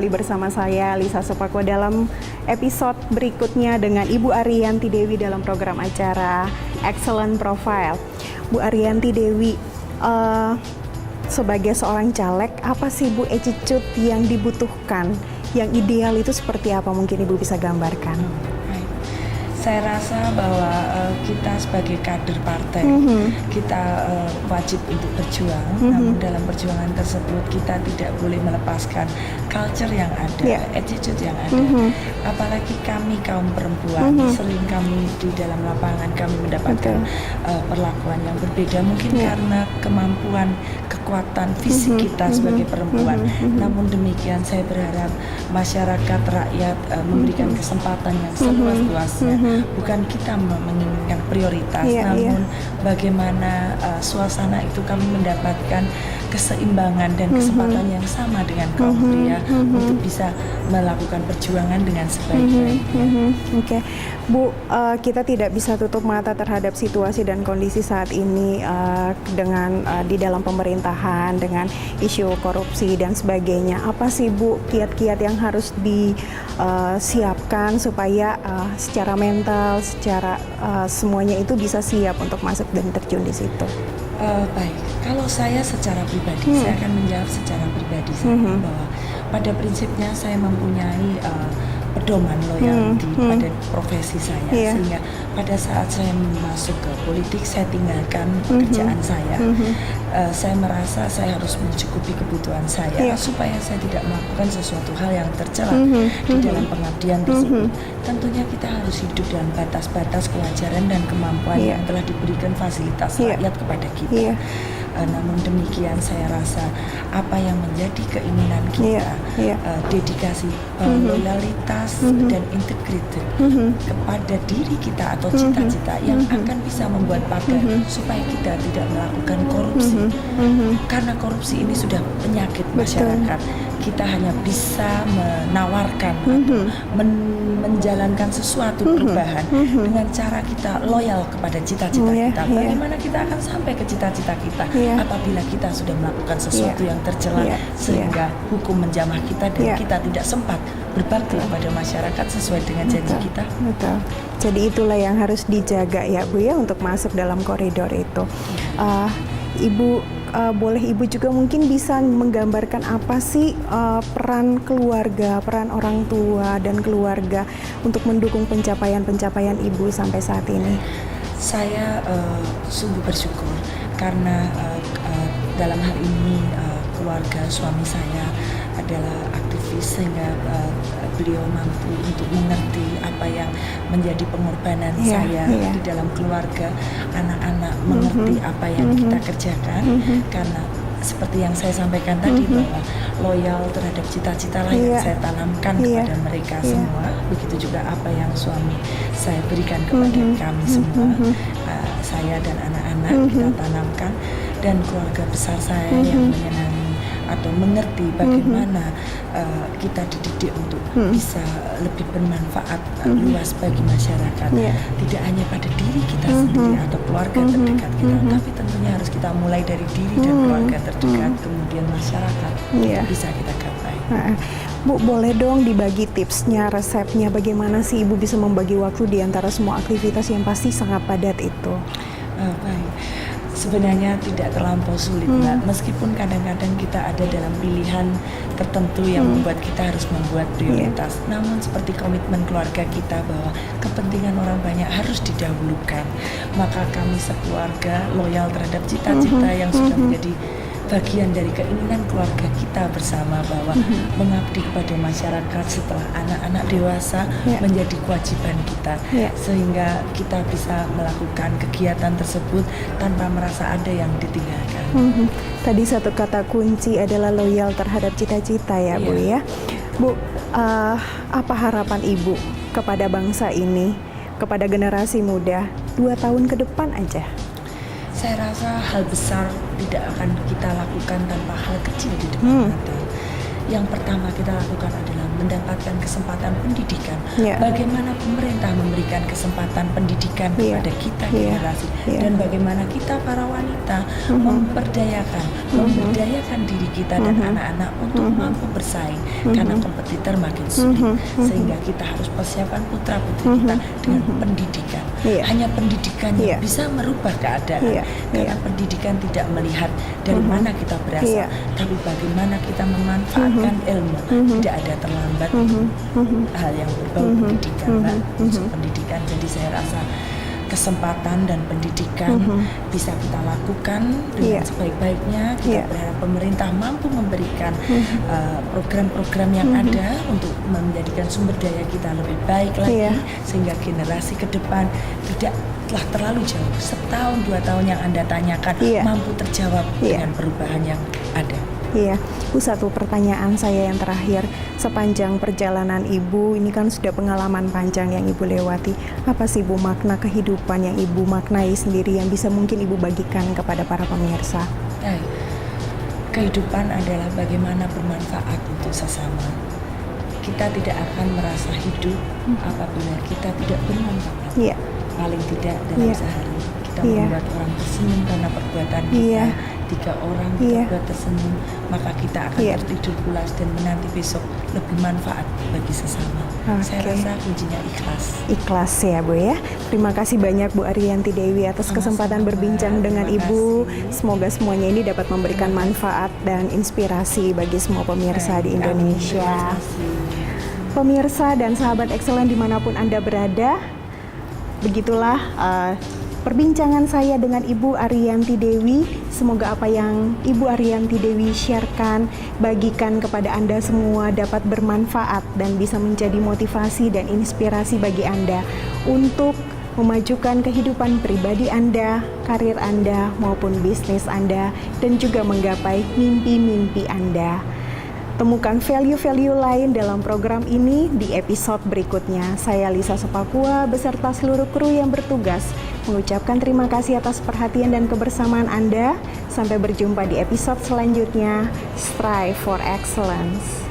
kembali bersama saya Lisa Supako dalam episode berikutnya dengan Ibu Ariyanti Dewi dalam program acara Excellent Profile. Bu Ariyanti Dewi, sebagai seorang caleg, apa sih Bu attitude yang dibutuhkan, yang ideal itu seperti apa? Mungkin Ibu bisa gambarkan. Saya rasa bahwa kita sebagai kader partai, kita wajib untuk berjuang, namun dalam perjuangan tersebut kita tidak boleh melepaskan culture yang ada, attitude yang ada. Apalagi kami kaum perempuan, sering kami di dalam lapangan kami mendapatkan perlakuan yang berbeda, mungkin karena kemampuan, kekuatan fisik kita sebagai perempuan. Namun demikian saya berharap masyarakat, rakyat memberikan kesempatan yang seluas-luasnya. Bukan kita menginginkan prioritas, namun bagaimana suasana itu kami mendapatkan keseimbangan dan kesempatan yang sama dengan kaum pria untuk bisa melakukan perjuangan dengan sebaik-baiknya. Oke, Bu, kita tidak bisa tutup mata terhadap situasi dan kondisi saat ini dengan di dalam pemerintahan, dengan isu korupsi dan sebagainya. Apa sih Bu kiat-kiat yang harus disiapkan supaya secara mental, secara semuanya itu bisa siap untuk masuk dan terjun di situ? Baik, kalau saya secara pribadi, saya akan menjawab secara pribadi saya bahwa pada prinsipnya saya mempunyai pedoman loyalty pada profesi saya, sehingga pada saat saya masuk ke politik saya tinggalkan pekerjaan saya. Saya merasa saya harus mencukupi kebutuhan saya supaya saya tidak melakukan sesuatu hal yang tercela di dalam pengabdian tersebut. Tentunya kita harus hidup dalam batas-batas kewajaran dan kemampuan yang telah diberikan fasilitas rakyat kepada kita. Namun demikian saya rasa apa yang menjadi keinginan kita, dedikasi, loyalitas dan integritas kepada diri kita atau cita-cita yang akan bisa membuat pagar supaya kita tidak melakukan korupsi. Karena korupsi ini sudah penyakit masyarakat. Kita hanya bisa menawarkan atau menjalankan sesuatu perubahan dengan cara kita loyal kepada cita-cita kita. Bagaimana kita akan sampai ke cita-cita kita apabila kita sudah melakukan sesuatu yang tercela sehingga hukum menjamah kita dan kita tidak sempat berbakti kepada masyarakat sesuai dengan janji kita. Betul. Jadi itulah yang harus dijaga ya Bu ya untuk masuk dalam koridor itu. Ibu boleh Ibu juga mungkin bisa menggambarkan apa sih peran keluarga, peran orang tua dan keluarga untuk mendukung pencapaian-pencapaian Ibu sampai saat ini? Saya sungguh bersyukur karena dalam hal ini keluarga suami saya adalah aktivis sehingga beliau mampu untuk mengerti apa yang menjadi pengorbanan saya di dalam keluarga, anak-anak mengerti apa yang kita kerjakan karena seperti yang saya sampaikan tadi bahwa loyal terhadap cita-cita lah yang saya tanamkan kepada mereka semua, begitu juga apa yang suami saya berikan kepada kami semua, saya dan anak-anak kita tanamkan, dan keluarga besar saya yang menyenangi atau mengerti bagaimana kita dididik untuk bisa lebih bermanfaat luas bagi masyarakat, tidak hanya pada diri kita sendiri atau keluarga terdekat kita, tapi tentunya harus kita mulai dari diri dan keluarga terdekat, kemudian masyarakat bisa kita gapai. Bu, boleh dong dibagi tipsnya, resepnya, bagaimana sih Ibu bisa membagi waktu di antara semua aktivitas yang pasti sangat padat itu? Baik. Sebenarnya tidak terlampau sulit, Mbak. Meskipun kadang-kadang kita ada dalam pilihan tertentu yang membuat kita harus membuat prioritas. Namun seperti komitmen keluarga kita bahwa kepentingan orang banyak harus didahulukan. Maka kami sekeluarga loyal terhadap cita-cita yang sudah menjadi bagian dari keinginan keluarga kita bersama bahwa mengabdi kepada masyarakat setelah anak-anak dewasa menjadi kewajiban kita, sehingga kita bisa melakukan kegiatan tersebut tanpa merasa ada yang ditinggalkan. Tadi satu kata kunci adalah loyal terhadap cita-cita ya Bu ya. Bu, apa harapan Ibu kepada bangsa ini, kepada generasi muda 2 tahun ke depan aja? Saya rasa hal besar tidak akan kita lakukan tanpa hal kecil di depan mata. yang pertama kita lakukan adalah mendapatkan kesempatan pendidikan. Bagaimana pemerintah memberikan kesempatan pendidikan kepada kita generasi, dan bagaimana kita para wanita memberdayakan diri kita dan anak-anak untuk mampu bersaing, karena kompetitor makin sulit, sehingga kita harus persiapkan putra-putri kita dengan pendidikan. Hanya pendidikan yang bisa merubah keadaan, karena pendidikan tidak melihat dari mana kita berasal, tapi bagaimana kita memanfaatkan ilmu. Tidak ada terlambat hal yang berbau pendidikan, Mbak, unsur pendidikan. Jadi saya rasa kesempatan dan pendidikan bisa kita lakukan dengan sebaik-baiknya. Kita berharap pemerintah mampu memberikan program-program yang ada untuk menjadikan sumber daya kita lebih baik lagi, sehingga generasi ke depan tidaklah terlalu jauh, setahun 2 tahun yang Anda tanyakan mampu terjawab dengan perubahan yang ada. Iya, Bu, satu pertanyaan saya yang terakhir. Sepanjang perjalanan Ibu, ini kan sudah pengalaman panjang yang Ibu lewati. Apa sih, Bu, makna kehidupan yang Ibu maknai sendiri yang bisa mungkin Ibu bagikan kepada para pemirsa? Kehidupan adalah bagaimana bermanfaat untuk sesama. Kita tidak akan merasa hidup apabila kita tidak bermanfaat. Paling tidak dalam sehari kita membuat orang tersenyum karena perbuatan kita. 3 orang berbuat tersenyum, maka kita akan tertidur pulas dan menanti besok lebih manfaat bagi sesama. Saya rasa kuncinya ikhlas. Ikhlas ya, Bu ya. Terima kasih banyak Bu Ariyanti Dewi atas kesempatan berbincang dengan Ibu. Semoga semuanya ini dapat memberikan manfaat dan inspirasi bagi semua pemirsa di Indonesia. Pemirsa dan sahabat Excellent dimanapun Anda berada, begitulah perbincangan saya dengan Ibu Ariyanti Dewi. Semoga apa yang Ibu Ariyanti Dewi sharekan, bagikan kepada Anda semua dapat bermanfaat dan bisa menjadi motivasi dan inspirasi bagi Anda untuk memajukan kehidupan pribadi Anda, karir Anda, maupun bisnis Anda, dan juga menggapai mimpi-mimpi Anda. Temukan value-value lain dalam program ini di episode berikutnya. Saya Lisa Sopakua beserta seluruh kru yang bertugas mengucapkan terima kasih atas perhatian dan kebersamaan Anda. Sampai berjumpa di episode selanjutnya. Strive for Excellence.